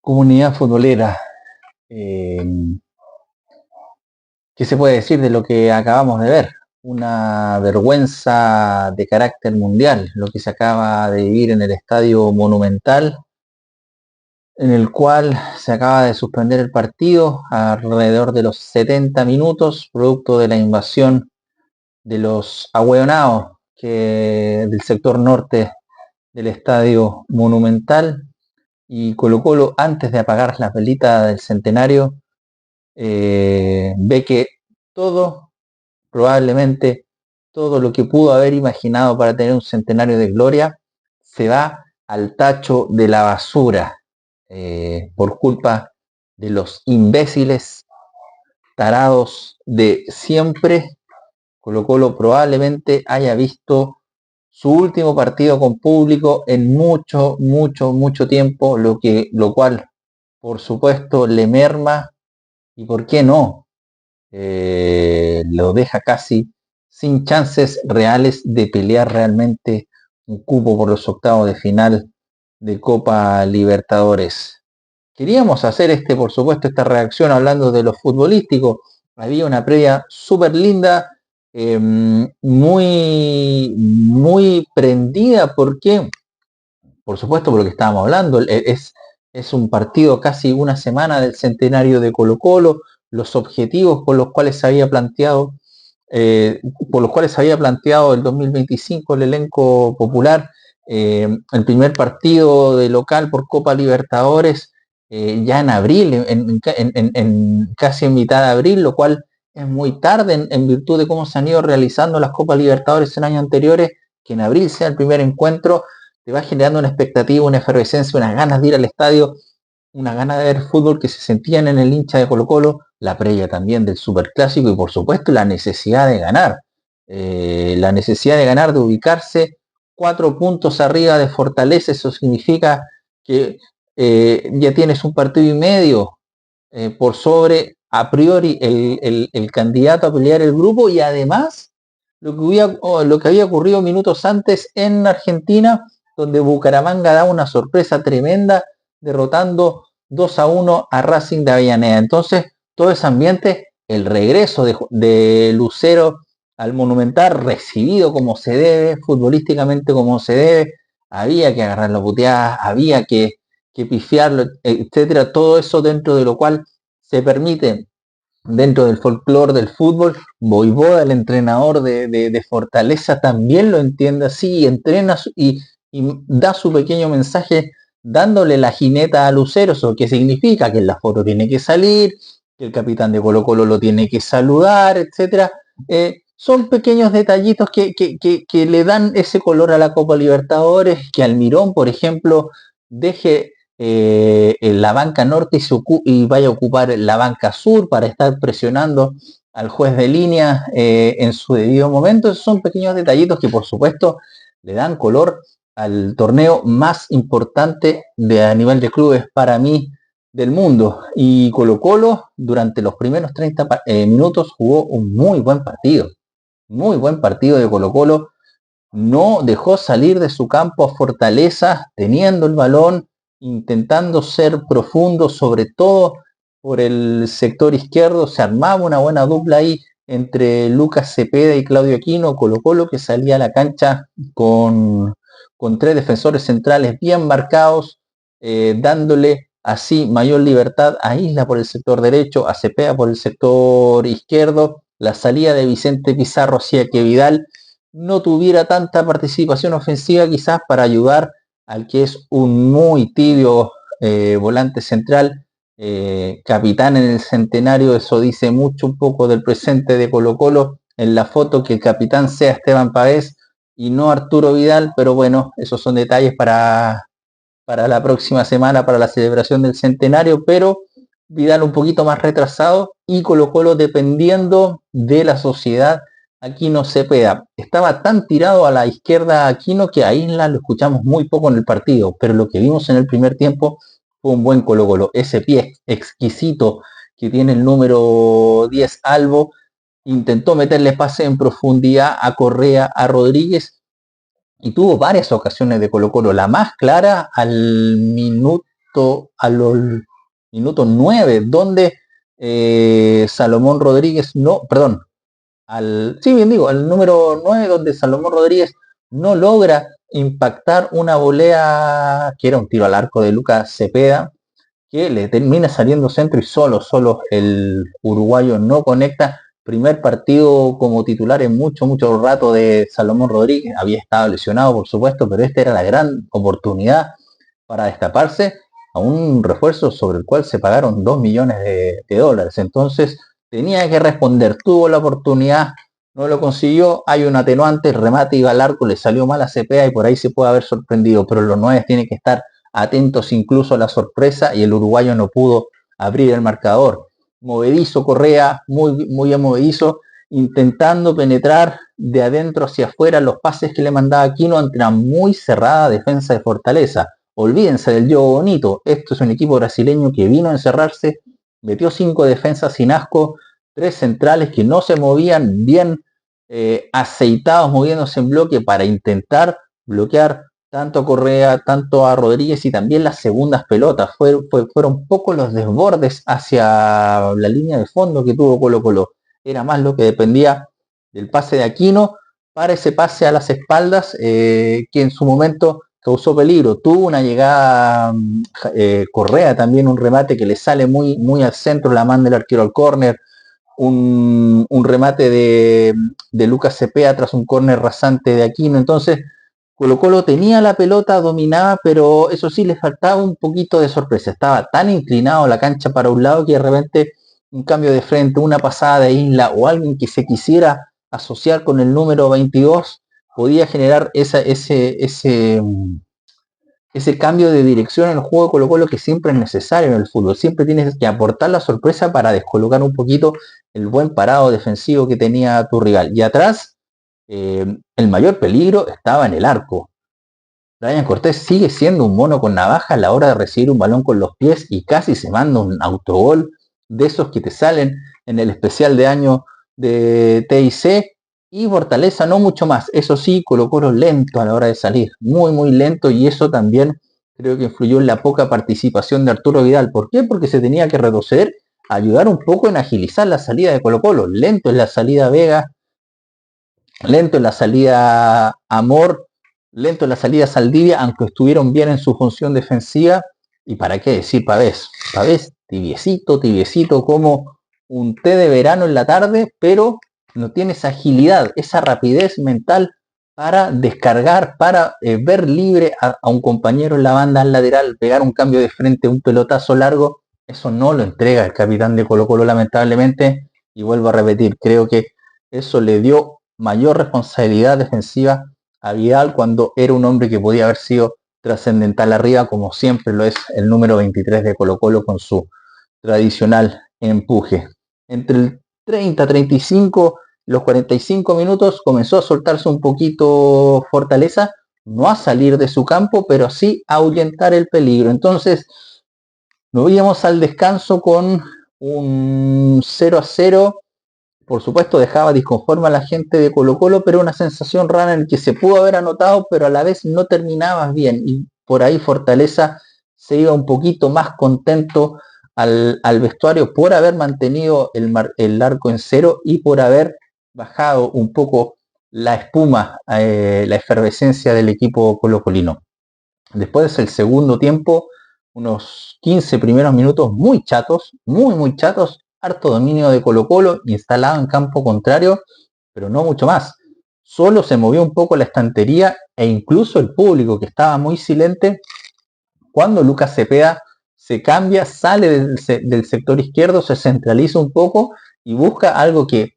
Comunidad futbolera. Eh, ¿Qué se puede decir de lo que acabamos de ver? Una vergüenza de carácter mundial, lo que se acaba de vivir en el Estadio Monumental, en el cual se acaba de suspender el partido alrededor de los 70 minutos, producto de la invasión de los ahueonados del sector norte del Estadio Monumental. Y Colo-Colo, antes de apagar las velitas del centenario, ve que todo, probablemente todo lo que pudo haber imaginado para tener un centenario de gloria, se va al tacho de la basura, por culpa de los imbéciles tarados de siempre. Colo-Colo probablemente haya visto su último partido con público en mucho tiempo, lo cual por supuesto le merma y por qué no, lo deja casi sin chances reales de pelear realmente un cupo por los octavos de final de Copa Libertadores. Queríamos hacer por supuesto, esta reacción hablando de lo futbolístico. Había una previa súper linda, muy prendida, porque, por supuesto, por lo que estábamos hablando, es un partido casi una semana del centenario de Colo-Colo, los objetivos por los cuales se había planteado, el 2025 el elenco popular, el primer partido de local por Copa Libertadores, ya en abril, casi en mitad de abril, lo cual es muy tarde en virtud de cómo se han ido realizando las Copas Libertadores en años anteriores. Que en abril sea el primer encuentro te va generando una expectativa, una efervescencia, unas ganas de ir al estadio, una gana de ver fútbol que se sentían en el hincha de Colo-Colo, la previa también del superclásico y por supuesto la necesidad de ganar. De ubicarse 4 puntos arriba de Fortaleza. Eso significa que ya tienes un partido y medio por sobre a priori el candidato a pelear el grupo, y además lo que había ocurrido minutos antes en Argentina, donde Bucaramanga da una sorpresa tremenda derrotando 2-1 a Racing de Avellaneda. Entonces, todo ese ambiente, el regreso de Lucero al Monumental, recibido como se debe, futbolísticamente como se debe, había que agarrar la puteada, había que pifiarlo, etcétera, todo eso dentro de lo cual se permite, dentro del folclore del fútbol. Voivoda, el entrenador de Fortaleza, también lo entiende así, entrena y da su pequeño mensaje dándole la jineta a Lucero. Eso que significa que en la foto tiene que salir, que el capitán de Colo-Colo lo tiene que saludar, etcétera. Son pequeños detallitos que le dan ese color a la Copa Libertadores, que Almirón, por ejemplo, deje en la banca norte y vaya a ocupar la banca sur para estar presionando al juez de línea en su debido momento. Esos son pequeños detallitos que por supuesto le dan color al torneo más importante a nivel de clubes para mí del mundo. Y Colo-Colo durante los primeros 30 minutos jugó un muy buen partido de Colo-Colo. No dejó salir de su campo a Fortaleza, teniendo el balón, intentando ser profundo, sobre todo por el sector izquierdo. Se armaba una buena dupla ahí entre Lucas Cepeda y Claudio Aquino. Colo-Colo que salía a la cancha con 3 defensores centrales bien marcados, dándole así mayor libertad a Isla por el sector derecho, a Cepeda por el sector izquierdo. La salida de Vicente Pizarro hacía que Vidal no tuviera tanta participación ofensiva, quizás para ayudar al que es un muy tibio volante central, capitán en el centenario. Eso dice mucho un poco del presente de Colo-Colo en la foto, que el capitán sea Esteban Pavés y no Arturo Vidal, pero bueno, esos son detalles para la próxima semana, para la celebración del centenario. Pero Vidal un poquito más retrasado y Colo-Colo dependiendo de la sociedad Aquino Cepeda. Estaba tan tirado a la izquierda Aquino que a Isla lo escuchamos muy poco en el partido, pero lo que vimos en el primer tiempo fue un buen Colo-Colo. Ese pie exquisito que tiene el número 10 Albo, intentó meterle pase en profundidad a Correa, a Rodríguez, y tuvo varias ocasiones de Colo-Colo. La más clara al minuto minuto 9, donde Salomón Rodríguez, al número 9, donde Salomón Rodríguez no logra impactar una volea que era un tiro al arco de Lucas Cepeda, que le termina saliendo centro y solo el uruguayo no conecta. Primer partido como titular en mucho rato de Salomón Rodríguez, había estado lesionado por supuesto, pero esta era la gran oportunidad para destaparse a un refuerzo sobre el cual se pagaron 2 millones de dólares. Entonces tenía que responder, tuvo la oportunidad, no lo consiguió, hay un atenuante, el remate iba al arco, le salió mal a Cepeda y por ahí se puede haber sorprendido, pero los 9 tienen que estar atentos incluso a la sorpresa y el uruguayo no pudo abrir el marcador. Movedizo Correa, muy movedizo, intentando penetrar de adentro hacia afuera. Los pases que le mandaba Aquino ante una muy cerrada defensa de Fortaleza. Olvídense del juego bonito, esto es un equipo brasileño que vino a encerrarse, metió 5 defensas sin asco, 3 centrales que no se movían, bien aceitados moviéndose en bloque para intentar bloquear tanto a Correa, tanto a Rodríguez y también las segundas pelotas. Fueron pocos los desbordes hacia la línea de fondo que tuvo Colo-Colo. Era más lo que dependía del pase de Aquino para ese pase a las espaldas que en su momento causó peligro. Tuvo una llegada Correa también, un remate que le sale muy al centro, la manda el arquero al córner. Un remate de Lucas Cepeda tras un córner rasante de Aquino. Entonces Colo-Colo tenía la pelota, dominaba, pero eso sí, le faltaba un poquito de sorpresa. Estaba tan inclinado la cancha para un lado que de repente un cambio de frente, una pasada de Isla o alguien que se quisiera asociar con el número 22 podía generar ese cambio de dirección en el juego de Colo-Colo que siempre es necesario en el fútbol. Siempre tienes que aportar la sorpresa para descolocar un poquito el buen parado defensivo que tenía tu rival. Y atrás, el mayor peligro estaba en el arco. Brian Cortés sigue siendo un mono con navaja a la hora de recibir un balón con los pies y casi se manda un autogol de esos que te salen en el especial de año de TIC. Y Fortaleza no mucho más. Eso sí, Colo-Colo lento a la hora de salir. Muy lento, y eso también creo que influyó en la poca participación de Arturo Vidal. ¿Por qué? Porque se tenía que retroceder, ayudar un poco en agilizar la salida de Colo-Colo. Lento en la salida Vega, lento en la salida Amor, lento en la salida Saldivia, aunque estuvieron bien en su función defensiva. Y para qué decir Pavés. Pavés tibiecito como un té de verano en la tarde, pero no tiene esa agilidad, esa rapidez mental para descargar, para ver libre a un compañero en la banda lateral, pegar un cambio de frente, un pelotazo largo. Eso no lo entrega el capitán de Colo-Colo, lamentablemente. Y vuelvo a repetir, creo que eso le dio mayor responsabilidad defensiva a Vidal cuando era un hombre que podía haber sido trascendental arriba, como siempre lo es el número 23 de Colo-Colo con su tradicional empuje. Entre el 30-35, los 45 minutos comenzó a soltarse un poquito Fortaleza, no a salir de su campo, pero sí a ahuyentar el peligro. Entonces nos íbamos al descanso con un 0-0. Por supuesto dejaba disconforme a la gente de Colo-Colo, pero una sensación rara en el que se pudo haber anotado, pero a la vez no terminabas bien. Y por ahí Fortaleza se iba un poquito más contento al vestuario por haber mantenido el arco en cero y por haber bajado un poco la espuma, la efervescencia del equipo colocolino. Después del segundo tiempo, unos 15 primeros minutos muy chatos, muy chatos, harto dominio de Colo-Colo instalado en campo contrario, pero no mucho más. Solo se movió un poco la estantería e incluso el público, que estaba muy silente, cuando Lucas Cepeda se cambia, sale del sector izquierdo, se centraliza un poco y busca algo que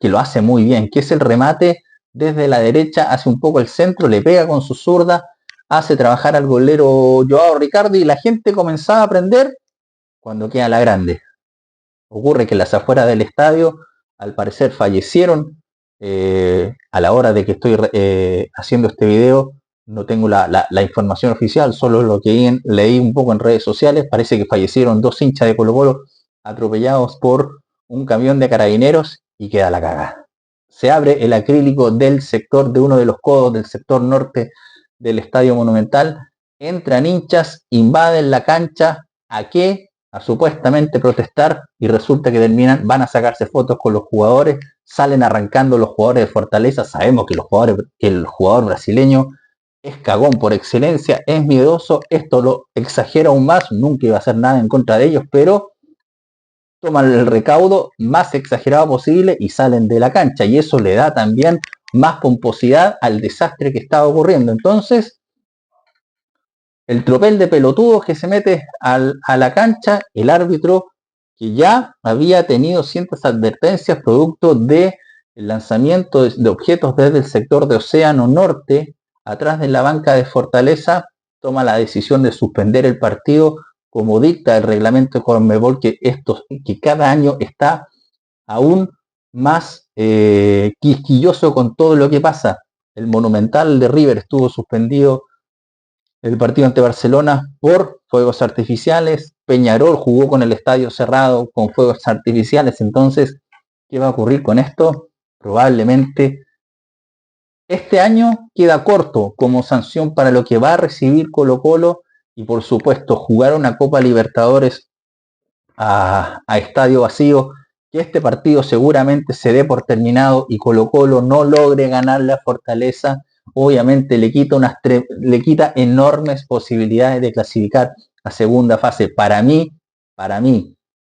lo hace muy bien, que es el remate desde la derecha, hace un poco el centro, le pega con su zurda, hace trabajar al golero Joao Ricardo y la gente comenzaba a aprender cuando queda la grande. Ocurre que las afueras del estadio al parecer fallecieron a la hora de que estoy haciendo este video. No tengo la información oficial, solo lo que leí un poco en redes sociales. Parece que fallecieron 2 hinchas de Colo-Colo atropellados por un camión de carabineros y queda la cagada. Se abre el acrílico del sector, de uno de los codos del sector norte del Estadio Monumental, entran hinchas, invaden la cancha, ¿a qué? A supuestamente protestar, y resulta que van a sacarse fotos con los jugadores, salen arrancando los jugadores de Fortaleza. Sabemos que el jugador brasileño es cagón por excelencia, es miedoso, esto lo exagera aún más, nunca iba a hacer nada en contra de ellos, pero toman el recaudo más exagerado posible y salen de la cancha, y eso le da también más pomposidad al desastre que estaba ocurriendo. Entonces, el tropel de pelotudos que se mete a la cancha, el árbitro que ya había tenido ciertas advertencias producto del lanzamiento de objetos desde el sector de Océano Norte, atrás de la banca de Fortaleza, toma la decisión de suspender el partido, como dicta el reglamento de Conmebol, que cada año está aún más quisquilloso con todo lo que pasa. El Monumental de River estuvo suspendido el partido ante Barcelona por fuegos artificiales. Peñarol jugó con el estadio cerrado con fuegos artificiales. Entonces, ¿qué va a ocurrir con esto? Probablemente este año queda corto como sanción para lo que va a recibir Colo-Colo, y por supuesto jugar una Copa Libertadores a estadio vacío, que este partido seguramente se dé por terminado y Colo-Colo no logre ganar la Fortaleza, obviamente le quita enormes posibilidades de clasificar a segunda fase. Para mí,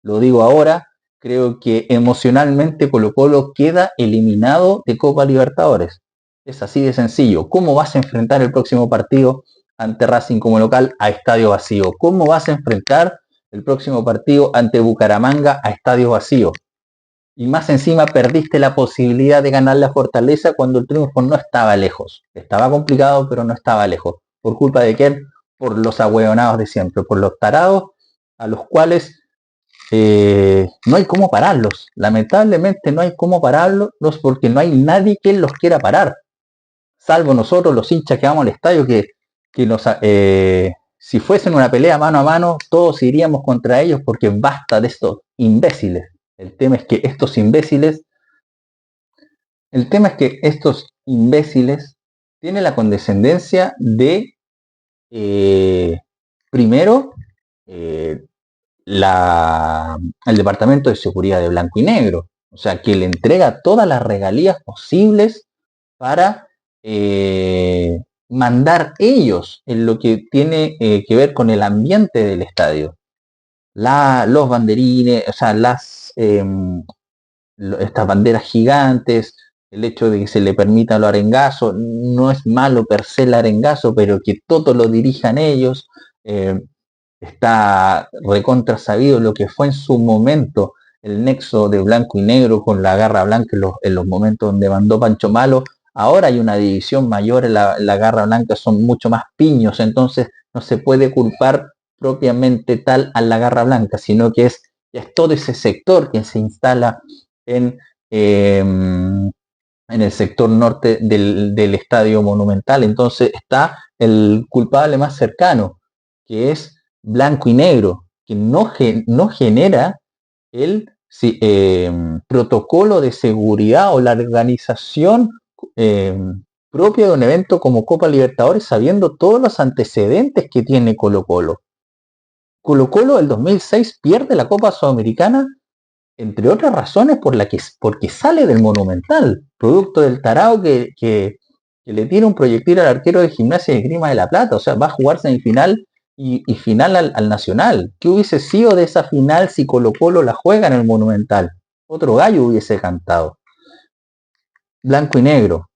lo digo ahora, creo que emocionalmente Colo-Colo queda eliminado de Copa Libertadores. Es así de sencillo. ¿Cómo vas a enfrentar el próximo partido ante Racing como local a estadio vacío? ¿Cómo vas a enfrentar el próximo partido ante Bucaramanga a estadio vacío? Y más encima perdiste la posibilidad de ganar la Fortaleza cuando el triunfo no estaba lejos. Estaba complicado, pero no estaba lejos. ¿Por culpa de quién? Por los ahueonados de siempre, por los tarados a los cuales no hay cómo pararlos. Lamentablemente no hay cómo pararlos porque no hay nadie que los quiera parar. Salvo nosotros, los hinchas que vamos al estadio, que si fuesen una pelea mano a mano, todos iríamos contra ellos, porque basta de estos imbéciles. El tema es que estos imbéciles tienen la condescendencia de, primero, el Departamento de Seguridad de Blanco y Negro, o sea, que le entrega todas las regalías posibles para mandar ellos en lo que tiene que ver con el ambiente del estadio. Los banderines, o sea, estas banderas gigantes, el hecho de que se le permita los arengazos, no es malo per se el arengazo, pero que todo lo dirijan ellos. Está recontra sabido lo que fue en su momento el nexo de Blanco y Negro con la Garra Blanca en los momentos donde mandó Pancho Malo. Ahora hay una división mayor en la Garra Blanca, son mucho más piños, entonces no se puede culpar propiamente tal a la Garra Blanca, sino que es todo ese sector que se instala en el sector norte del Estadio Monumental. Entonces está el culpable más cercano, que es Blanco y Negro, que no genera el protocolo de seguridad o la organización propia de un evento como Copa Libertadores, sabiendo todos los antecedentes que tiene Colo-Colo. Colo-Colo el 2006 pierde la Copa Sudamericana, entre otras razones porque sale del Monumental, producto del tarao que le tira un proyectil al arquero de Gimnasia de Grima de la Plata. O sea, va a jugar semifinal y final al Nacional. ¿Qué hubiese sido de esa final si Colo-Colo la juega en el Monumental? Otro gallo hubiese cantado. Blanco y Negro.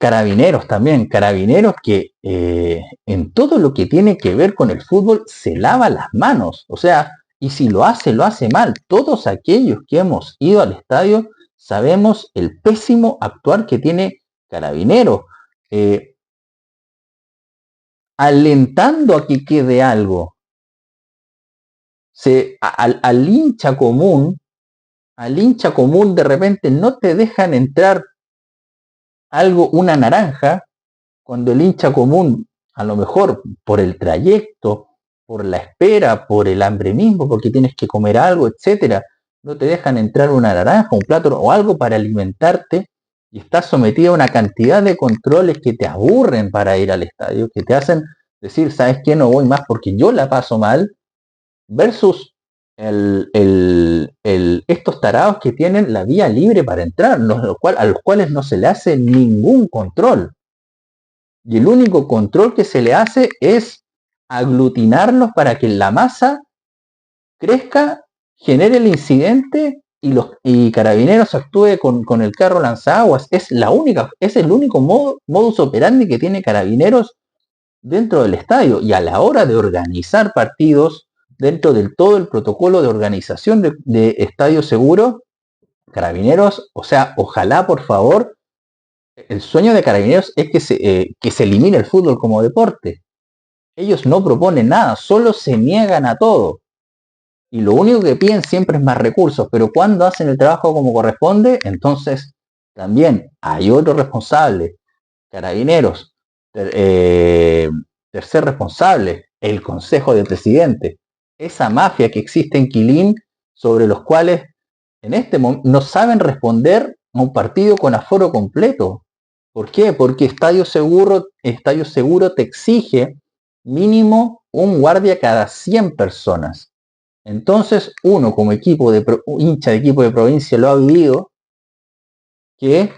Carabineros también, Carabineros que en todo lo que tiene que ver con el fútbol se lava las manos, o sea, y si lo hace mal. Todos aquellos que hemos ido al estadio sabemos el pésimo actuar que tiene Carabineros, alentando a que quede algo. Al hincha común de repente no te dejan entrar algo, una naranja, cuando el hincha común, a lo mejor por el trayecto, por la espera, por el hambre mismo, porque tienes que comer algo, etcétera, no te dejan entrar una naranja, un plato o algo para alimentarte, y estás sometido a una cantidad de controles que te aburren para ir al estadio, que te hacen decir, ¿sabes qué? No voy más porque yo la paso mal, versus estos tarados que tienen la vía libre para entrar, a los cuales no se le hace ningún control. Y el único control que se le hace es aglutinarlos para que la masa crezca, genere el incidente y Carabineros actúe con el carro lanzaguas. Es el único modus operandi que tiene Carabineros dentro del estadio. Y a la hora de organizar partidos, dentro del todo el protocolo de organización de estadio seguro, Carabineros, o sea, ojalá por favor, el sueño de Carabineros es que se elimine el fútbol como deporte. Ellos no proponen nada, solo se niegan a todo. Y lo único que piden siempre es más recursos, pero cuando hacen el trabajo como corresponde, entonces también hay otro responsable, Carabineros. Tercer responsable, el Consejo de Presidente. Esa mafia que existe en Quilín, sobre los cuales en este momento no saben responder a un partido con aforo completo. ¿Por qué? Porque Estadio Seguro te exige mínimo un guardia cada 100 personas. Entonces, uno como hincha de equipo de provincia lo ha vivido, que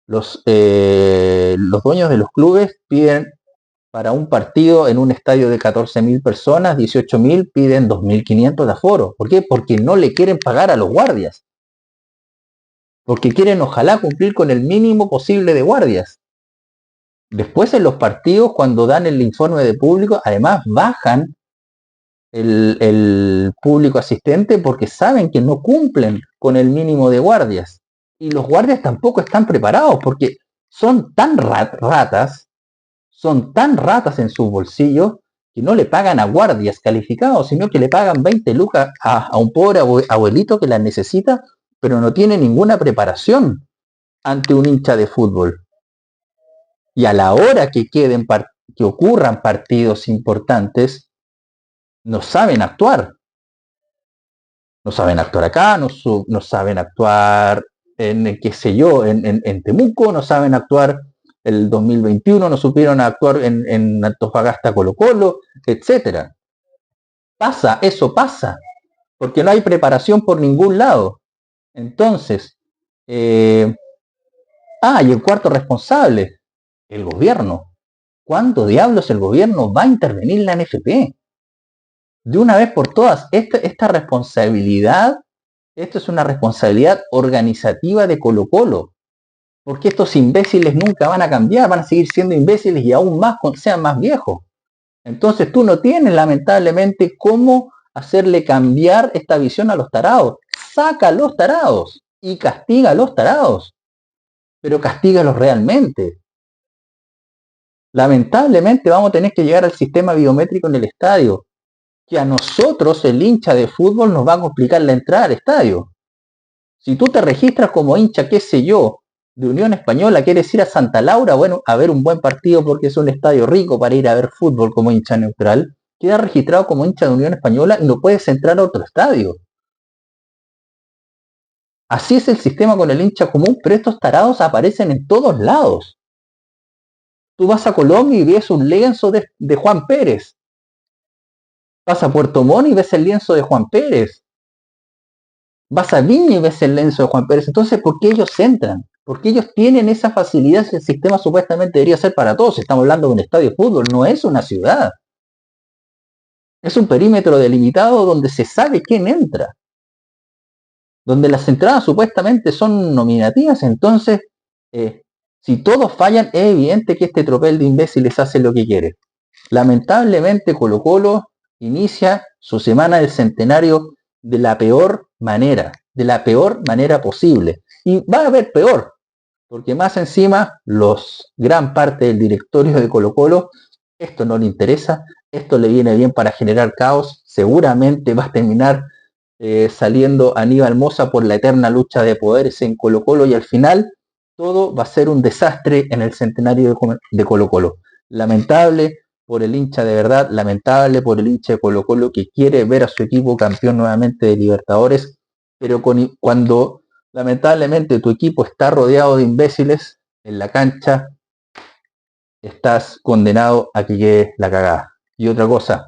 los dueños de los clubes piden para un partido en un estadio de 14.000 personas, 18.000, piden 2.500 de aforo. ¿Por qué? Porque no le quieren pagar a los guardias. Porque quieren ojalá cumplir con el mínimo posible de guardias. Después en los partidos, cuando dan el informe de público, además bajan el público asistente porque saben que no cumplen con el mínimo de guardias. Y los guardias tampoco están preparados porque son tan ratas en sus bolsillos que no le pagan a guardias calificados, sino que le pagan 20 lucas a un pobre abuelito que las necesita, pero no tiene ninguna preparación ante un hincha de fútbol. Y a la hora que ocurran partidos importantes, no saben actuar. No saben actuar acá, no saben actuar en, qué sé yo, en Temuco, no saben actuar el 2021, no supieron actuar en Antofagasta Colo Colo, etc. Eso pasa, porque no hay preparación por ningún lado. Entonces, y el cuarto responsable, el gobierno. ¿Cuándo diablos el gobierno va a intervenir en la NFP? De una vez por todas, esta responsabilidad, esto es una responsabilidad organizativa de Colo Colo, porque estos imbéciles nunca van a cambiar, van a seguir siendo imbéciles y aún más sean más viejos. Entonces tú no tienes lamentablemente cómo hacerle cambiar esta visión a los tarados. Saca a los tarados y castiga a los tarados, pero castígalos realmente. Lamentablemente vamos a tener que llegar al sistema biométrico en el estadio, que a nosotros, el hincha de fútbol, nos va a complicar la entrada al estadio. Si tú te registras como hincha, qué sé yo, de Unión Española, quieres ir a Santa Laura, bueno, a ver un buen partido porque es un estadio rico para ir a ver fútbol como hincha neutral, quedas registrado como hincha de Unión Española y no puedes entrar a otro estadio. Así es el sistema con el hincha común, pero estos tarados aparecen en todos lados. Tú vas a Colombia y ves un lienzo de Juan Pérez. Vas a Puerto Montt y ves el lienzo de Juan Pérez. Vas a Viña y ves el lienzo de Juan Pérez. Entonces, ¿por qué ellos entran? Porque ellos tienen esa facilidad si el sistema supuestamente debería ser para todos. Estamos hablando de un estadio de fútbol, no es una ciudad. Es un perímetro delimitado donde se sabe quién entra. Donde las entradas supuestamente son nominativas. Entonces, si todos fallan, es evidente que este tropel de imbéciles hace lo que quiere. Lamentablemente Colo Colo inicia su semana del centenario de la peor manera posible. Y va a haber peor, porque más encima gran parte del directorio de Colo Colo, esto no le interesa, esto le viene bien para generar caos, seguramente va a terminar saliendo Aníbal Mosa por la eterna lucha de poderes en Colo Colo y al final todo va a ser un desastre en el centenario de Colo Colo. Lamentable por el hincha de verdad, lamentable por el hincha de Colo Colo que quiere ver a su equipo campeón nuevamente de Libertadores, pero cuando lamentablemente tu equipo está rodeado de imbéciles en la cancha, estás condenado a que quede la cagada. Y otra cosa,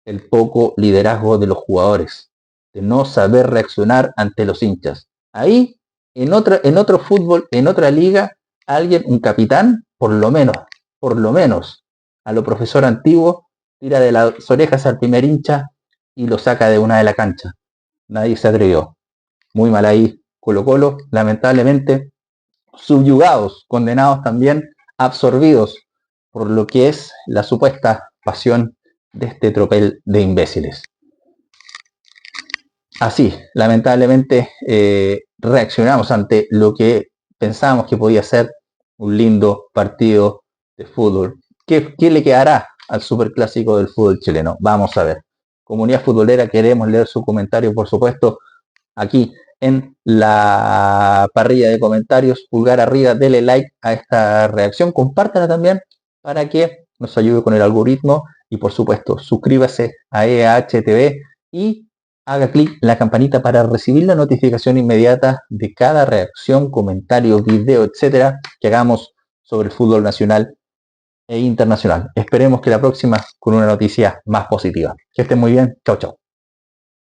el poco liderazgo de los jugadores, de no saber reaccionar ante los hinchas. Ahí, en otro fútbol, en otra liga, alguien, un capitán, por lo menos, a lo profesor antiguo, tira de las orejas al primer hincha y lo saca de una de la cancha. Nadie se atrevió. Muy mal ahí, Colo Colo, lamentablemente, subyugados, condenados también, absorbidos por lo que es la supuesta pasión de este tropel de imbéciles. Así, lamentablemente, reaccionamos ante lo que pensábamos que podía ser un lindo partido de fútbol. ¿Qué le quedará al superclásico del fútbol chileno? Vamos a ver. Comunidad futbolera, queremos leer su comentario, por supuesto, aquí en la parrilla de comentarios. Pulgar arriba, dele like a esta reacción, compártala también para que nos ayude con el algoritmo y por supuesto suscríbase a EAH-TV y haga clic en la campanita para recibir la notificación inmediata de cada reacción, comentario, video, etcétera, que hagamos sobre el fútbol nacional e internacional. Esperemos que la próxima con una noticia más positiva. Que estén muy bien. Chau, chau.